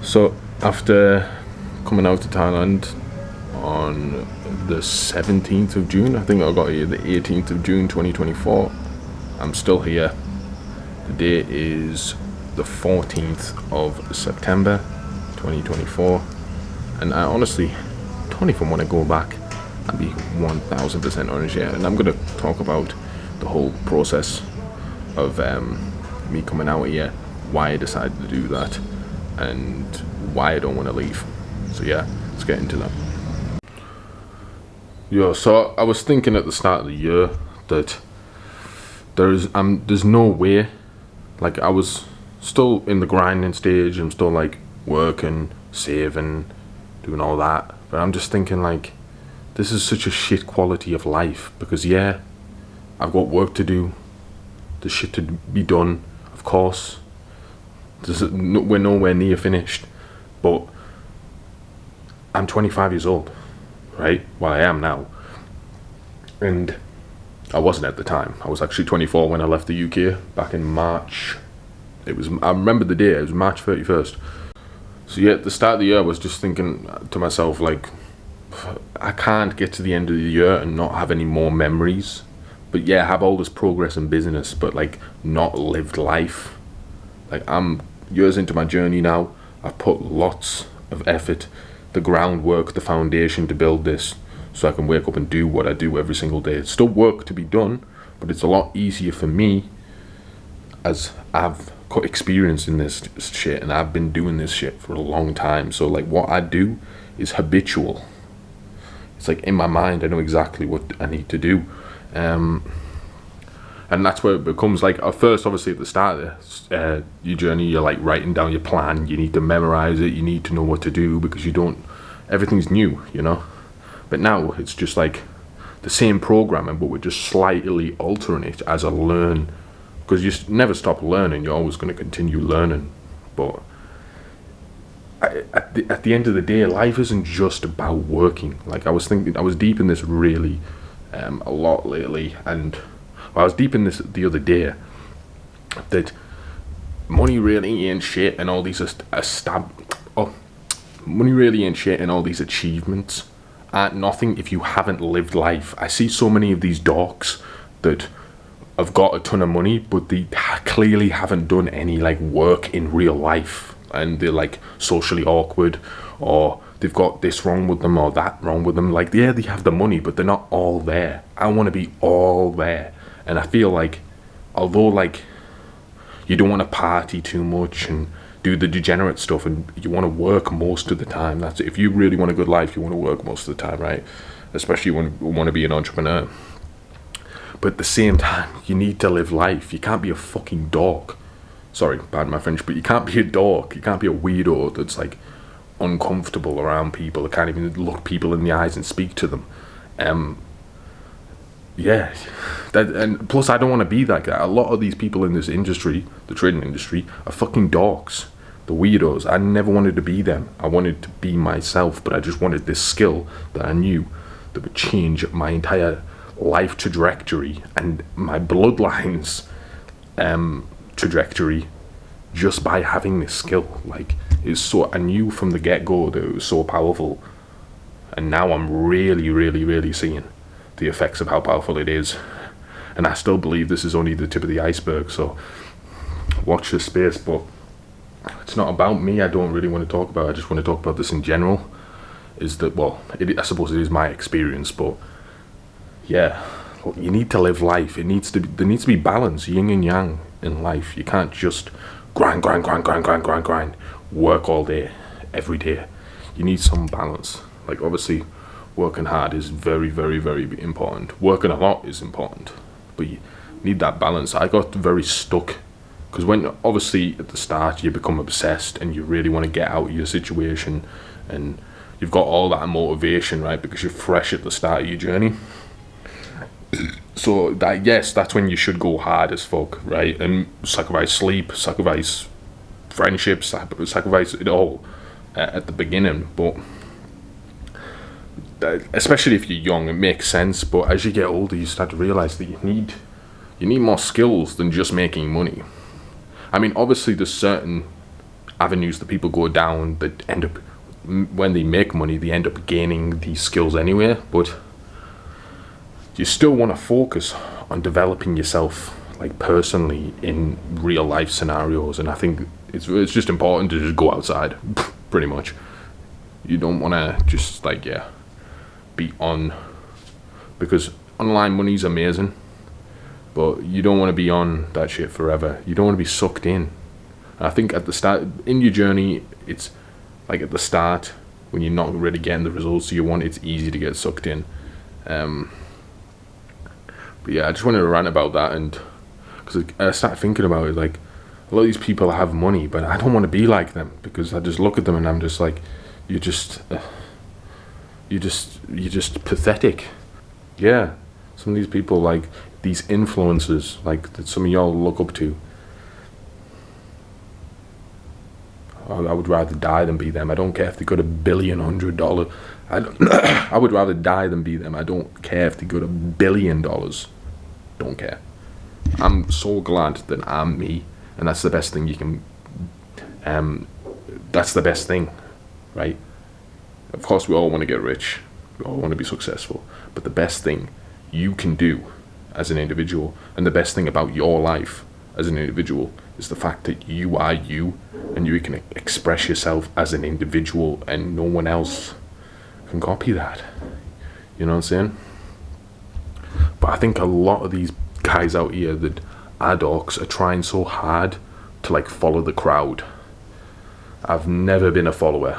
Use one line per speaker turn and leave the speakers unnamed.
So after coming out to Thailand on the 17th of June, I think I got here the 18th of June 2024. I'm still here. The date is the 14th of September 2024, and I honestly don't even want to go back. I'd be 1000% honest here, and I'm going to talk about the whole process of me coming out here, why I decided to do that, and why I don't want to leave. So yeah, let's get into that. So I was thinking at the start of the year that there's no way. Like, I was still in the grinding stage. I'm still like working, saving, doing all that. But I'm just thinking, like, this is such a shit quality of life, because yeah, I've got work to do. There's shit to be done, of course. We're nowhere near finished, but I'm 25 years old, right? Well, I am now, and I wasn't at the time. I was actually 24 when I left the UK back in March. I remember the day. It was March 31st. So yeah, at the start of the year, I was just thinking to myself, like, I can't get to the end of the year and not have any more memories. But yeah, have all this progress in business, but like not lived life. Like, I'm years into my journey now. I've put lots of effort, the groundwork, the foundation to build this, so I can wake up and do what I do every single day. It's still work to be done, but it's a lot easier for me, as I've got experience in this shit and I've been doing this shit for a long time. So like, what I do is habitual. It's like in my mind, I know exactly what I need to do. And that's where it becomes like, at first, obviously at the start of your journey, you're like writing down your plan. You need to memorize it. You need to know what to do, because everything's new, you know. But now it's just like the same programming, but we're just slightly altering it as I learn, because you never stop learning. You're always going to continue learning. But at the end of the day, life isn't just about working. Like, I was deep in this really a lot lately, and I was deep in this the other day, that money really ain't shit, and all these money really ain't shit, and all these achievements aren't nothing if you haven't lived life. I see so many of these dorks that have got a ton of money, but they clearly haven't done any like work in real life, and they're like socially awkward, or they've got this wrong with them or that wrong with them. Like, yeah, they have the money, but they're not all there. I want to be all there. And I feel like, although like you don't want to party too much and do the degenerate stuff, and you want to work most of the time. That's it. If you really want a good life, you want to work most of the time, right? Especially when you want to be an entrepreneur. But at the same time, you need to live life. You can't be a fucking dork. Sorry, pardon my French, but you can't be a dork. You can't be a weirdo that's like uncomfortable around people. That can't even look people in the eyes and speak to them. Yeah, and plus I don't want to be that guy. A lot of these people in this industry, the trading industry, are fucking dorks. The weirdos. I never wanted to be them. I wanted to be myself, but I just wanted this skill that I knew that would change my entire life trajectory and my bloodlines trajectory, just by having this skill. Like, I knew from the get-go that it was so powerful, and now I'm really, really, really seeing the effects of how powerful it is. And I still believe this is only the tip of the iceberg, so watch this space. But it's not about me. I don't really want to talk about it. I just want to talk about this in general. I suppose it is my experience, but yeah, you need to live life. There needs to be balance, yin and yang in life. You can't just grind, work all day, every day. You need some balance. Like, obviously, working hard is very, very, very important. Working a lot is important, but you need that balance. I got very stuck, because when, obviously, at the start you become obsessed and you really want to get out of your situation, and you've got all that motivation, right, because you're fresh at the start of your journey. So that's when you should go hard as fuck, right, and sacrifice sleep, sacrifice friendships, sacrifice it all at the beginning. But especially if you're young, it makes sense. But as you get older, you start to realize that you need more skills than just making money. I mean, obviously there's certain avenues that people go down that end up, when they make money, they end up gaining these skills anyway. But you still want to focus on developing yourself, like personally, in real life scenarios. And I think it's just important to just go outside, pretty much. You don't want to just like, yeah, be on, because online money's amazing, but you don't want to be on that shit forever. You don't want to be sucked in. And I think at the start in your journey, it's like at the start when you're not really getting the results you want, it's easy to get sucked in. But yeah, I just wanted to rant about that, and because I started thinking about it, like a lot of these people have money, but I don't want to be like them, because I just look at them and I'm just like, you're just pathetic. Yeah, some of these people, like these influencers, like that some of y'all look up to. I would rather die than be them. I don't care if they got $1 billion, $100. I would rather die than be them. I don't care if they got $1 billion. Don't care. I'm so glad that I'm me, and that's the best thing you can. That's the best thing, right? Of course, we all want to get rich. We all want to be successful. But the best thing you can do as an individual, and the best thing about your life as an individual, is the fact that you are you, and you can express yourself as an individual, and no one else can copy that. You know what I'm saying? But I think a lot of these guys out here that are dorks are trying so hard to like follow the crowd. I've never been a follower.